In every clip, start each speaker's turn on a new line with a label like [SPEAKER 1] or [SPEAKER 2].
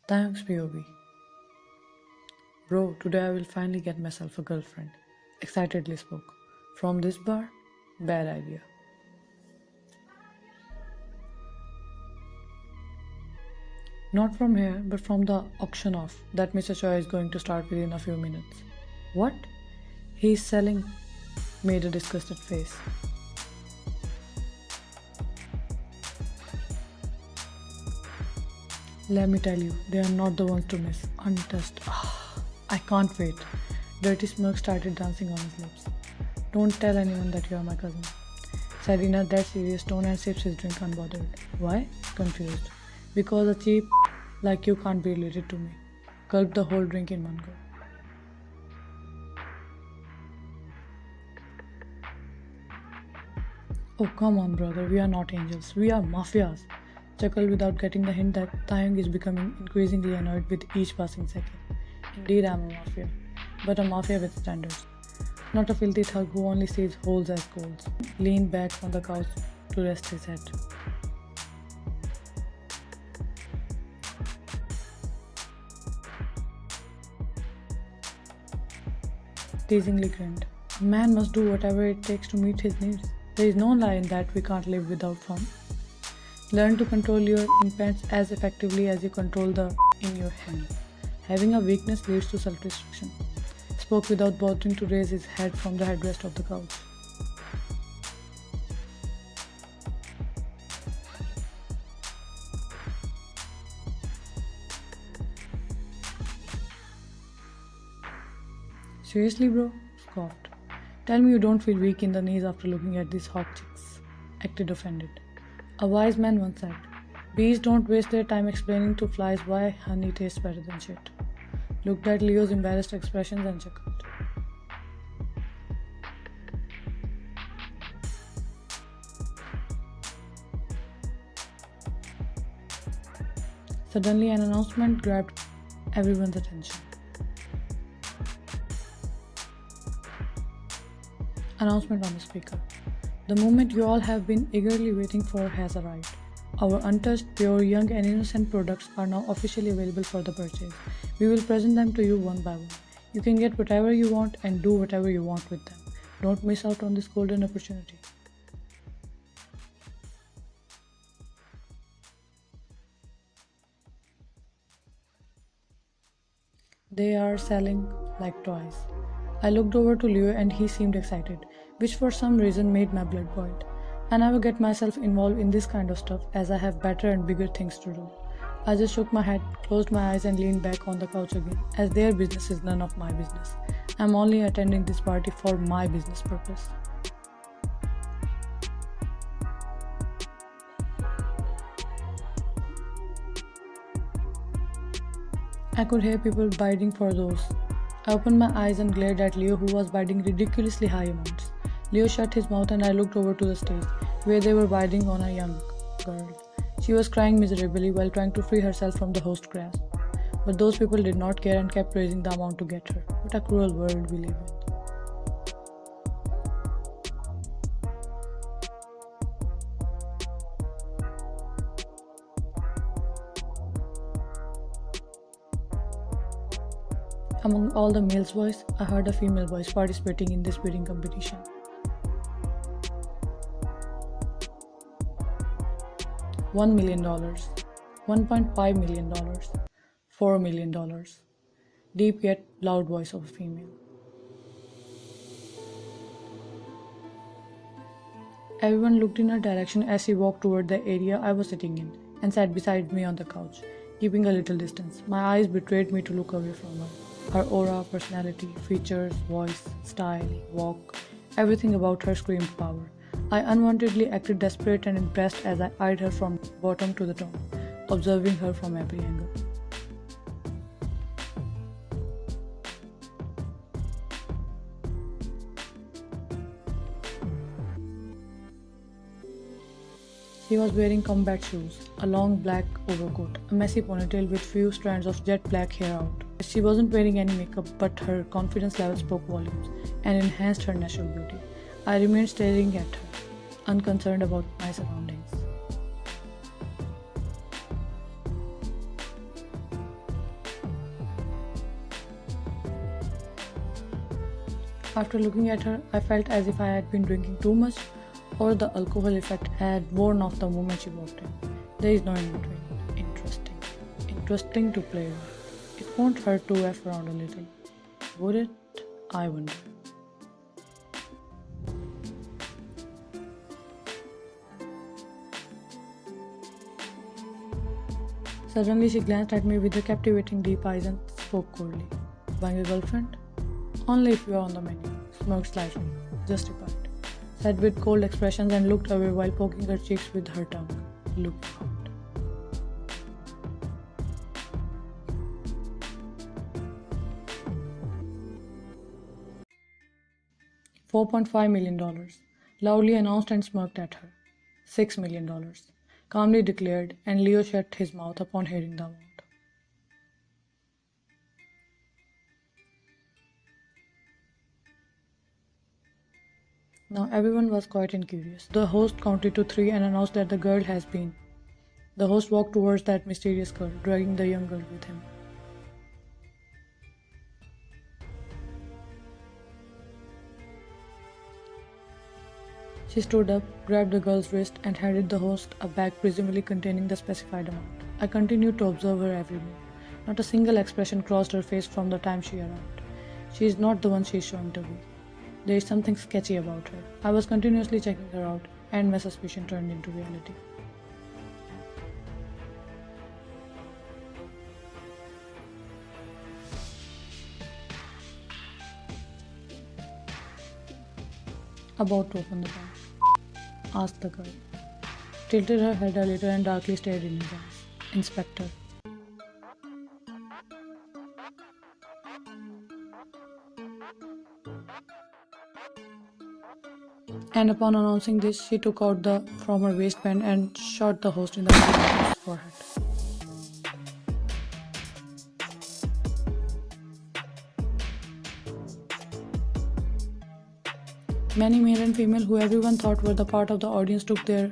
[SPEAKER 1] Thanks, POV. Bro, today I will finally get myself a girlfriend. Excitedly spoke. From this bar? Bad idea. Not from here, but from the auction off that Mr. Choi is going to start within a few minutes. What? He's selling, made a disgusted face. Let me tell you, they are not the ones to miss. Untouched. I can't wait. Dirty smirk started dancing on his lips. Don't tell anyone that you are my cousin, said in a dead serious tone and sips his drink unbothered. Why? Confused. Because a cheap like you can't be related to me. Gulped the whole drink in one go. Oh, come on, brother. We are not angels. We are mafias. Chuckled without getting the hint that Taehyung is becoming increasingly annoyed with each passing second. Indeed, I am a mafia. But a mafia with standards. Not a filthy thug who only sees holes as goals. Leaned back on the couch to rest his head. Teasingly grinned. A man must do whatever it takes to meet his needs. There is no lie in that we can't live without fun. Learn to control your impants as effectively as you control the in your hand. Having a weakness leads to self-destruction. Spoke without bothering to raise his head from the headrest of the couch. Seriously, bro? Scoffed. Tell me you don't feel weak in the knees after looking at these hot chicks. Acted offended. A wise man once said, bees don't waste their time explaining to flies why honey tastes better than shit. Looked at Leo's embarrassed expressions and chuckled. Suddenly, an announcement grabbed everyone's attention. Announcement on the speaker. The moment you all have been eagerly waiting for has arrived. Our untouched, pure, young and innocent products are now officially available for the purchase. We will present them to you one by one. You can get whatever you want and do whatever you want with them. Don't miss out on this golden opportunity. They are selling like toys. I looked over to Leo and he seemed excited, which for some reason made my blood boil. I never get myself involved in this kind of stuff as I have better and bigger things to do. I just shook my head, closed my eyes and leaned back on the couch again, as their business is none of my business. I'm only attending this party for my business purpose. I could hear people bidding for those. I opened my eyes and glared at Leo, who was bidding ridiculously high amounts. Leo shut his mouth and I looked over to the stage, where they were bidding on a young girl. She was crying miserably while trying to free herself from the host grasp. But those people did not care and kept raising the amount to get her. What a cruel world we live in. Among all the males' voice, I heard a female voice participating in this bidding competition. $1 million, $1.5 million, $4 million. Deep yet loud voice of a female. Everyone looked in her direction as she walked toward the area I was sitting in and sat beside me on the couch, keeping a little distance. My eyes betrayed me to look away from her. Her aura, personality, features, voice, style, walk, everything about her screamed power. I unwantedly acted desperate and impressed as I eyed her from bottom to the top, observing her from every angle. She was wearing combat shoes, a long black overcoat, a messy ponytail with few strands of jet black hair out. She wasn't wearing any makeup, but her confidence level spoke volumes and enhanced her natural beauty. I remained staring at her, unconcerned about my surroundings. After looking at her, I felt as if I had been drinking too much or the alcohol effect had worn off the moment she walked in. There is no in between. Interesting. Interesting to play with. It won't hurt to F around a little. Would it? I wonder. Suddenly she glanced at me with her captivating deep eyes and spoke coldly. Buying a girlfriend? Only if you are on the menu. Smirked slightly. Justified. Said with cold expressions and looked away while poking her cheeks with her tongue. Look out. $4.5 million. Loudly announced and smirked at her. $6 million. Calmly declared, and Leo shut his mouth upon hearing the amount. Now everyone was quiet and curious. The host counted to three and announced that the girl has been. The host walked towards that mysterious girl, dragging the young girl with him. She stood up, grabbed the girl's wrist, and handed the host a bag presumably containing the specified amount. I continued to observe her every move. Not a single expression crossed her face from the time she arrived. She is not the one she is showing to be. There is something sketchy about her. I was continuously checking her out, and my suspicion turned into reality. About to open the bag, asked the girl. Tilted her head a little and darkly stared in his eyes. Inspector. And upon announcing this, she took out from her waistband and shot the host in the middle of his forehead. Many male and female who everyone thought were the part of the audience took their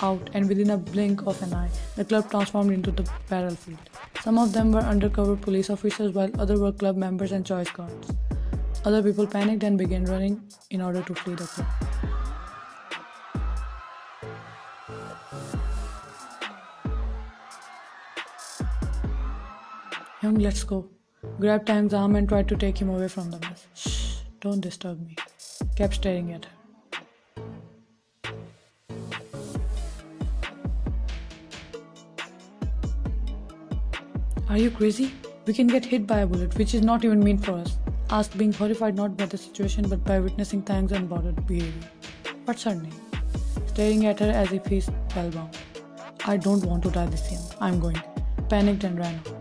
[SPEAKER 1] out, and within a blink of an eye, the club transformed into the battlefield. Some of them were undercover police officers while others were club members and choice guards. Other people panicked and began running in order to flee the club. Young, let's go. Grabbed Taehyung's arm and tried to take him away from the mess. Shh, don't disturb me. Kept staring at her. Are you crazy? We can get hit by a bullet, which is not even meant for us. Asked, being horrified not by the situation but by witnessing Taehyung's unbothered behavior. What's her name? Staring at her as if he's spellbound. I don't want to die this young. I'm going. Panicked and ran out.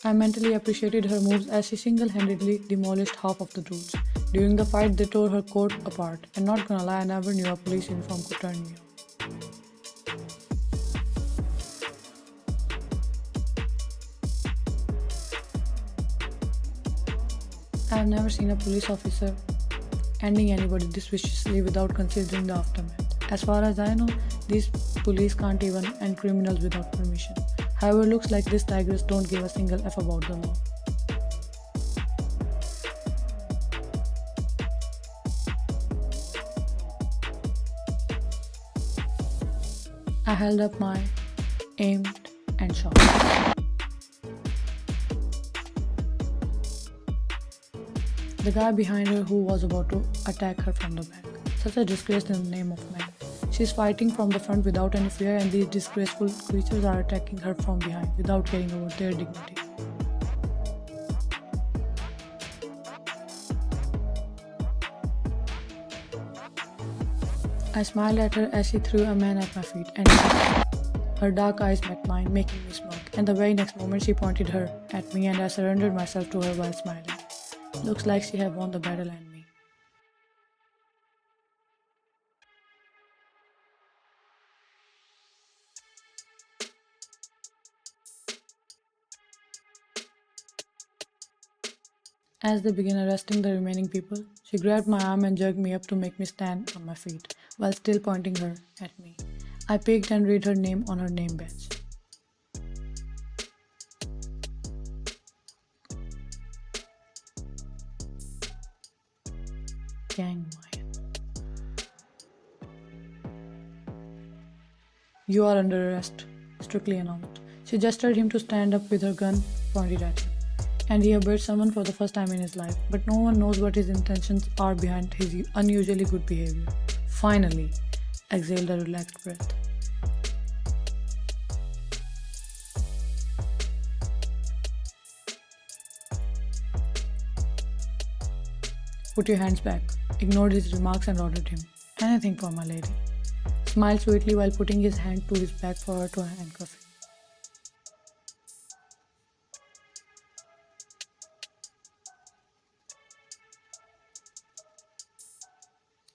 [SPEAKER 1] I mentally appreciated her moves as she single-handedly demolished half of the dudes. During the fight, they tore her coat apart, and not gonna lie, I never knew a police uniform could turn me on. I have never seen a police officer ending anybody this viciously without considering the aftermath. As far as I know, these police can't even end criminals without permission. However, looks like these tigers don't give a single F about the law. I held up my aimed and shot. The guy behind her who was about to attack her from the back. Such a disgrace in the name of man. She is fighting from the front without any fear, and these disgraceful creatures are attacking her from behind without caring about their dignity. I smiled at her as she threw a man at my feet, and her dark eyes met mine, making me smirk, and the very next moment she pointed her at me, and I surrendered myself to her while smiling. Looks like she had won the battle and me. As they began arresting the remaining people, she grabbed my arm and jerked me up to make me stand on my feet, while still pointing her at me. I peeked and read her name on her name badge. Gang Mayan. You are under arrest, strictly announced. She gestured him to stand up with her gun pointed at him. And he obeyed someone for the first time in his life, but no one knows what his intentions are behind his unusually good behavior. Finally, exhaled a relaxed breath. Put your hands back, ignored his remarks and ordered him. Anything for my lady. Smiled sweetly while putting his hand to his back for her to handcuff him.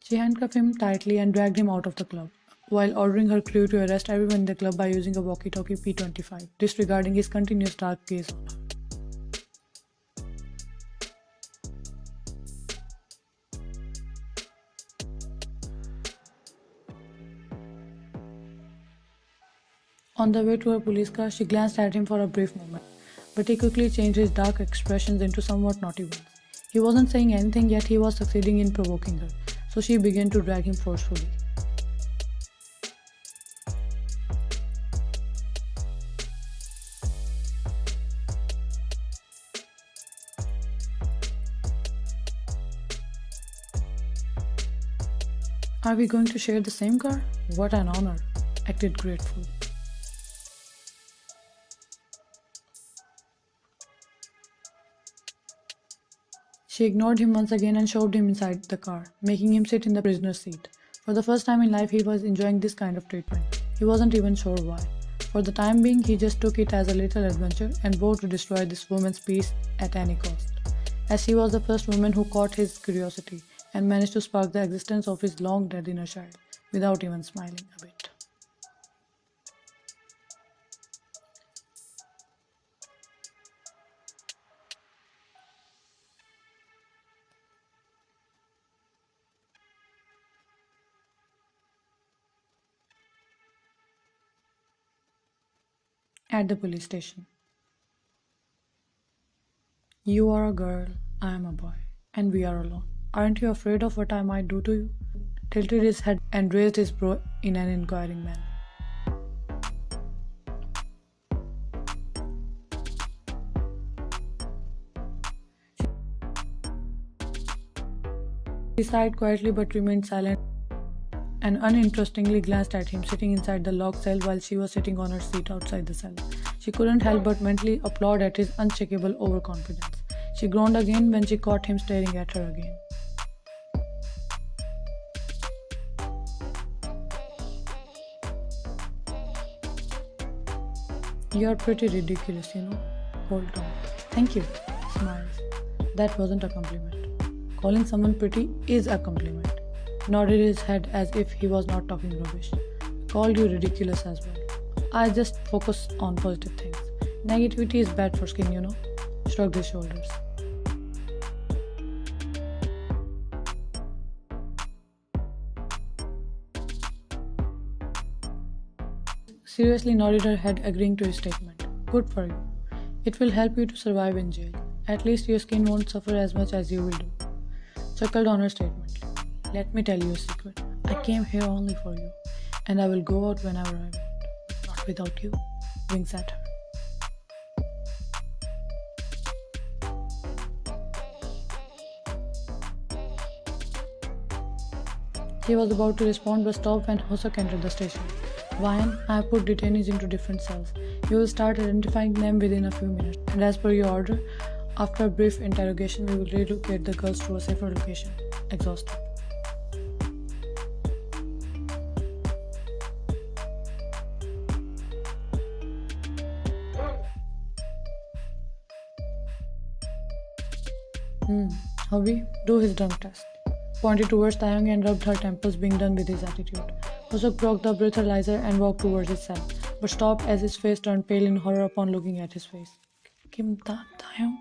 [SPEAKER 1] She handcuffed him tightly and dragged him out of the club, while ordering her crew to arrest everyone in the club by using a walkie-talkie P-25, disregarding his continuous dark gaze on her. On the way to her police car, she glanced at him for a brief moment, but he quickly changed his dark expressions into somewhat naughty ones. He wasn't saying anything, yet he was succeeding in provoking her, so she began to drag him forcefully. Are we going to share the same car? What an honor. Acted grateful. She ignored him once again and shoved him inside the car, making him sit in the prisoner's seat. For the first time in life, he was enjoying this kind of treatment. He wasn't even sure why. For the time being, he just took it as a little adventure and vowed to destroy this woman's peace at any cost. As she was the first woman who caught his curiosity and managed to spark the existence of his long dead inner child without even smiling a bit. At the police station. You are a girl, I am a boy, and we are alone. Aren't you afraid of what I might do to you? Tilted his head and raised his brow in an inquiring manner. She sighed quietly but remained silent and uninterestingly glanced at him sitting inside the locked cell while she was sitting on her seat outside the cell. She couldn't help but mentally applaud at his unshakable overconfidence. She groaned again when she caught him staring at her again. You're pretty ridiculous, you know. Hold on. Thank you. Smiles. That wasn't a compliment. Calling someone pretty is a compliment. Nodded his head as if he was not talking rubbish. Called you ridiculous as well. I just focus on positive things. Negativity is bad for skin, you know. Shrugged his shoulders. Seriously nodded her head, agreeing to his statement. Good for you. It will help you to survive in jail. At least your skin won't suffer as much as you will do. Chuckled on her statement. Let me tell you a secret. I came here only for you, and I will go out whenever I want. Not without you. Winks at her. He was about to respond but stopped when Hosok entered the station. Ryan, I have put detainees into different cells. You will start identifying them within a few minutes. And as per your order, after a brief interrogation, we will relocate the girls to a safer location. Exhausted. Hobby, do his drunk test. Pointed towards Taehyung and rubbed her temples, being done with his attitude. Hosok broke the breathalyzer and walked towards his cell, but stopped as his face turned pale in horror upon looking at his face. Kim Taehyung?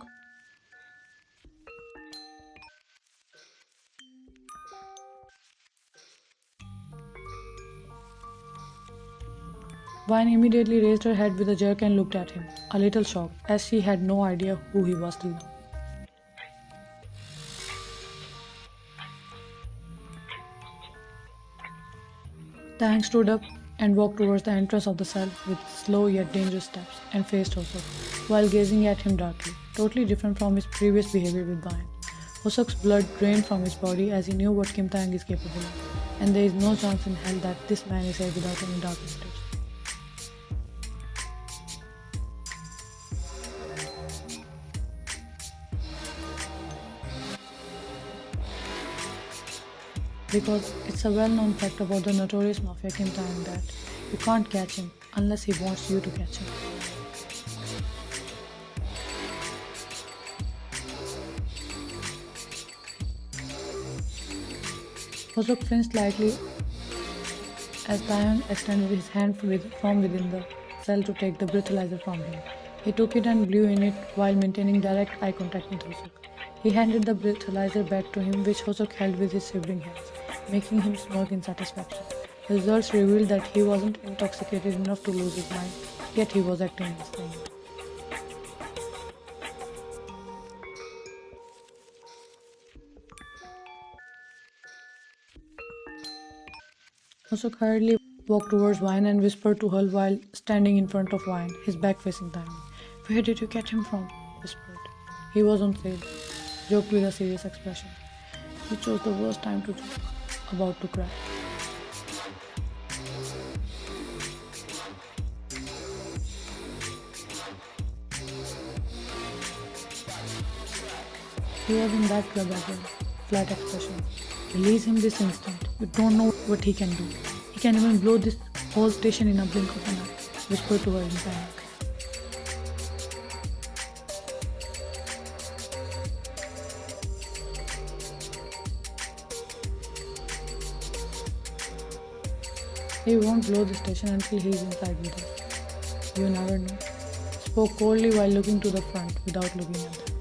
[SPEAKER 1] Vine immediately raised her head with a jerk and looked at him, a little shocked, as she had no idea who he was till now. Tang stood up and walked towards the entrance of the cell with slow yet dangerous steps and faced Hosok, while gazing at him darkly, totally different from his previous behavior with Vine. Hosok's blood drained from his body as he knew what Kim Tang is capable of, and there is no chance in hell that this man is here without any dark motives. Because it's a well-known fact about the notorious Mafia King Taehyung that you can't catch him unless he wants you to catch him. Hosok flinched slightly as Taehyung extended his hand from within the cell to take the breathalyzer from him. He took it and blew in it while maintaining direct eye contact with Hosok. He handed the breathalyzer back to him, which Hosok held with his shivering hands, making him smirk in satisfaction. The results revealed that he wasn't intoxicated enough to lose his mind, yet he was acting insane. Hosok hurriedly walked towards Vine and whispered to her while standing in front of Vine, his back facing Diamond. "Where did you catch him from?" whispered. "He was on sale," joked with a serious expression. "You chose the worst time to joke." About to cry. He was in that club again. Flat expression. "Release him this instant. You don't know what he can do. He can even blow this whole station in a blink of an eye," whispered to her in panic. "He won't blow the station until he's inside with us. You never know." Spoke coldly while looking to the front without looking at them.